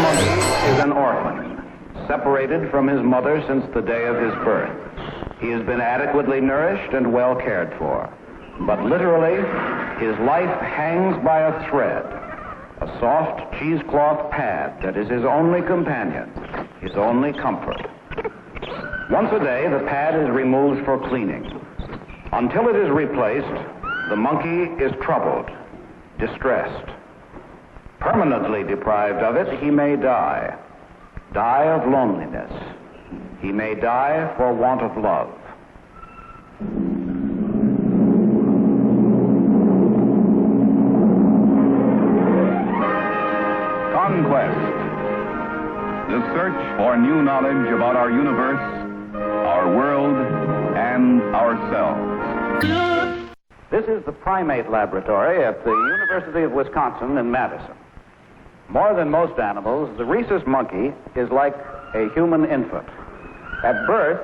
monkey is an orphan, separated from his mother since the day of his birth. He has been adequately nourished and well cared for. But literally, his life hangs by a thread, a soft cheesecloth pad that is his only companion, his only comfort. Once a day, the pad is removed for cleaning. Until it is replaced, the monkey is troubled, distressed. Permanently deprived of it, he may die of loneliness. He may die for want of love. Conquest. The search for new knowledge about our universe, our world, and ourselves. This is the primate laboratory at the University of Wisconsin in Madison. More than most animals, the rhesus monkey is like a human infant. At birth,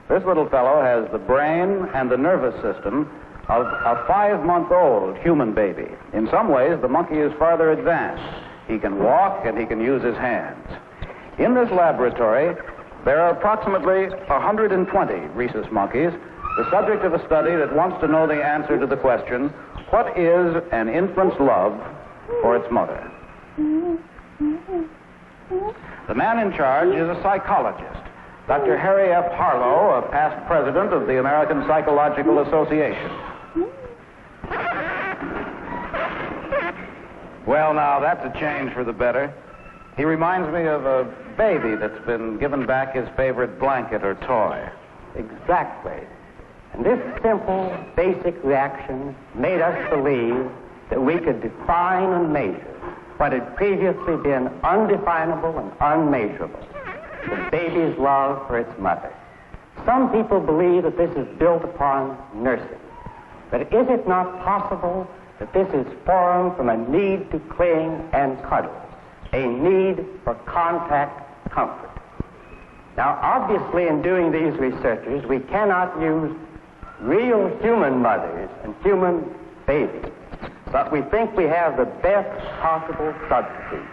this little fellow has the brain and the nervous system of a 5-month-old human baby. In some ways, the monkey is farther advanced. He can walk and he can use his hands. In this laboratory, there are approximately 120 rhesus monkeys, the subject of a study that wants to know the answer to the question, what is an infant's love for its mother? The man in charge is a psychologist, Dr. Harry F. Harlow, a past president of the American Psychological Association. Well, now, that's a change for the better. He reminds me of a baby that's been given back his favorite blanket or toy. Exactly. And this simple, basic reaction made us believe that we could define and measure what had previously been undefinable and unmeasurable, the baby's love for its mother. Some people believe that this is built upon nursing. But is it not possible that this is formed from a need to cling and cuddle, a need for contact comfort? Now, obviously, in doing these researches, we cannot use real human mothers and human babies, but we think we have the best possible substitute,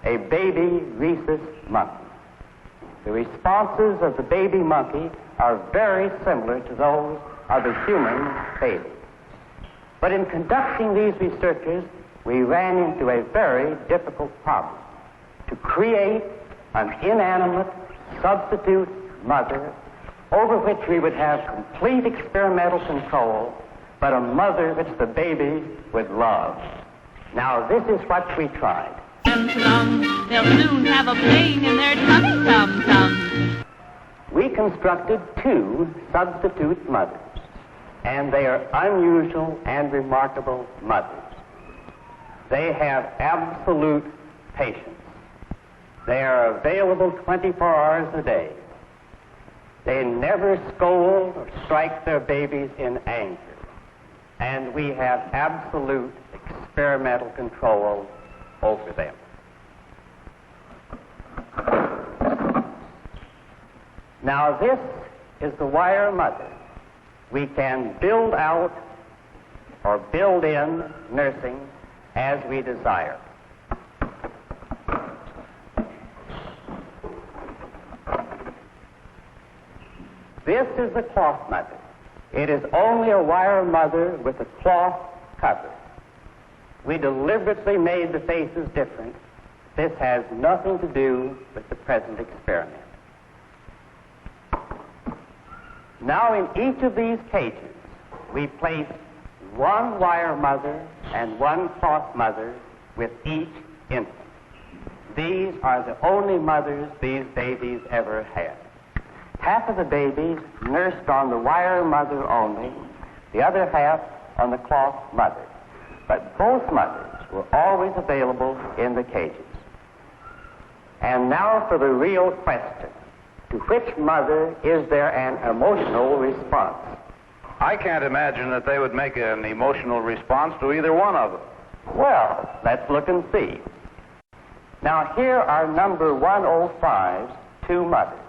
a baby rhesus monkey. The responses of the baby monkey are very similar to those of the human baby. But in conducting these researches, we ran into a very difficult problem: to create an inanimate substitute mother over which we would have complete experimental control, but a mother which the baby would love. Now, this is what we tried. They'll soon have a plane in their tummy tum-tum. We constructed 2 substitute mothers, and they are unusual and remarkable mothers. They have absolute patience. They are available 24 hours a day. They never scold or strike their babies in anger. And we have absolute experimental control over them. Now, this is the wire mother. We can build out or build in nursing as we desire. This is the cloth mother. It is only a wire mother with a cloth cover. We deliberately made the faces different. This has nothing to do with the present experiment. Now, in each of these cages, we place 1 wire mother and 1 cloth mother with each infant. These are the only mothers these babies ever had. Half of the babies nursed on the wire mother only, the other half on the cloth mother. But both mothers were always available in the cages. And now for the real question. To which mother is there an emotional response? I can't imagine that they would make an emotional response to either one of them. Well, let's look and see. Now, here are number 105's 2 mothers.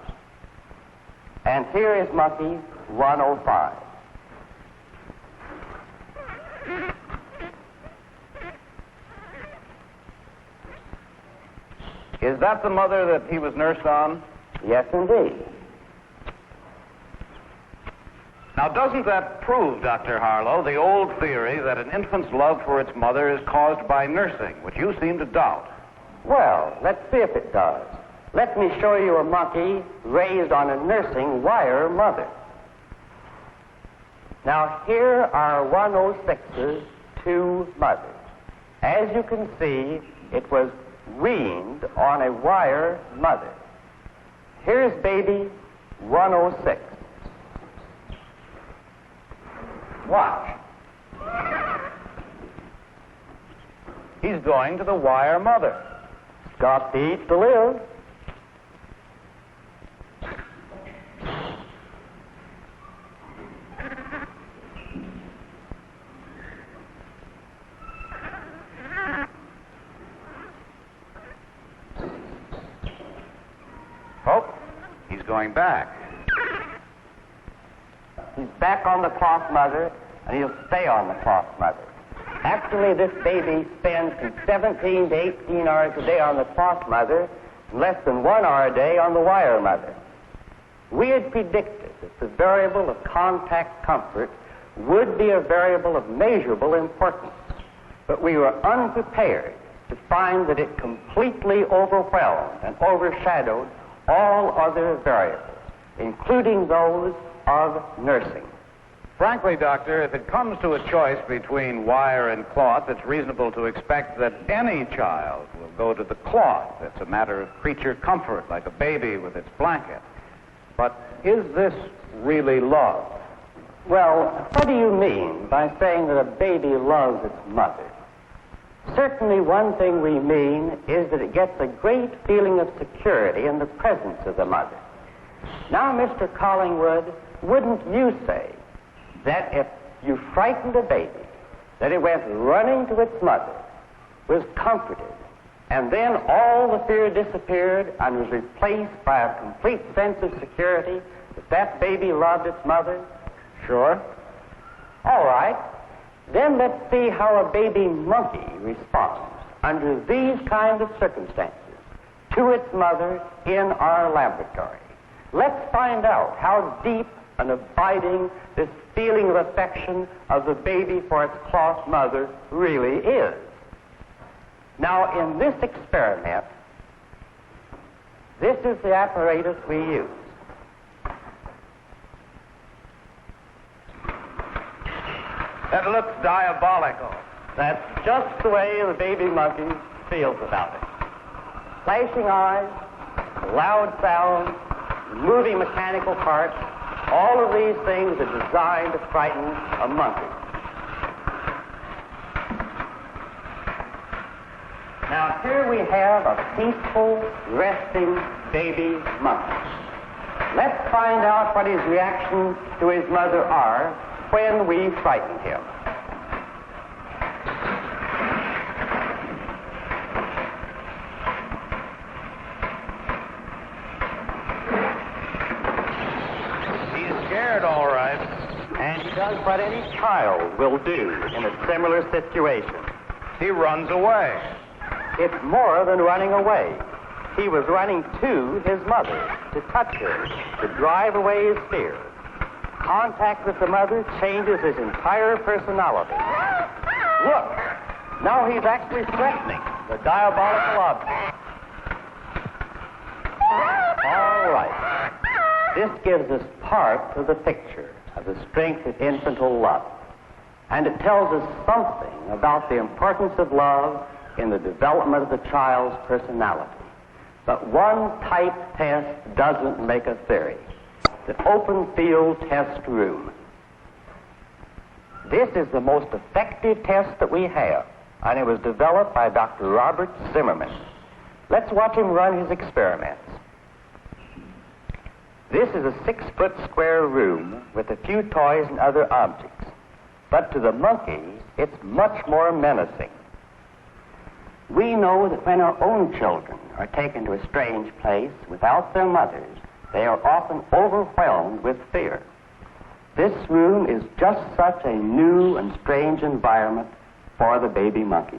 And here is monkey 105. Is that the mother that he was nursed on? Yes, indeed. Now, doesn't that prove, Dr. Harlow, the old theory that an infant's love for its mother is caused by nursing, which you seem to doubt? Well, let's see if it does. Let me show you a monkey raised on a nursing wire mother. Now, here are 106's two mothers. As you can see, it was weaned on a wire mother. Here's baby 106. Watch. He's going to the wire mother. Got to eat to live. Oh, he's going back. He's back on the cloth mother, and he'll stay on the cloth mother. Actually, this baby spends from 17 to 18 hours a day on the cloth mother, and less than 1 hour a day on the wire mother. We had predicted that the variable of contact comfort would be a variable of measurable importance, but we were unprepared to find that it completely overwhelmed and overshadowed all other variables, including those of nursing. Frankly, Doctor, if it comes to a choice between wire and cloth, it's reasonable to expect that any child will go to the cloth. It's a matter of creature comfort, like a baby with its blanket. But is this really love? Well, what do you mean by saying that a baby loves its mother? Certainly one thing we mean is that it gets a great feeling of security in the presence of the mother. Now, Mr. Collingwood, wouldn't you say that if you frightened a baby, that it went running to its mother, was comforted, and then all the fear disappeared and was replaced by a complete sense of security, that baby loved its mother? Sure. All right. Then let's see how a baby monkey responds under these kinds of circumstances to its mother in our laboratory. Let's find out how deep and abiding this feeling of affection of the baby for its cloth mother really is. Now, in this experiment, this is the apparatus we use. That looks diabolical. That's just the way the baby monkey feels about it. Flashing eyes, loud sounds, moving mechanical parts, all of these things are designed to frighten a monkey. Now here we have a peaceful, resting baby monkey. Let's find out what his reactions to his mother are when we frighten him. He's scared, all right. And he does what any child will do in a similar situation. He runs away. It's more than running away. He was running to his mother, to touch her, to drive away his fear. Contact with the mother changes his entire personality. Look, now he's actually threatening the diabolical object. All right. This gives us part of the picture of the strength of infantile love. And it tells us something about the importance of love in the development of the child's personality. But one type test doesn't make a theory. The open field test room. This is the most effective test that we have, and it was developed by Dr. Robert Zimmerman. Let's watch him run his experiments. This is a 6-foot square room with a few toys and other objects. But to the monkey, it's much more menacing. We know that when our own children are taken to a strange place without their mothers, they are often overwhelmed with fear. This room is just such a new and strange environment for the baby monkeys.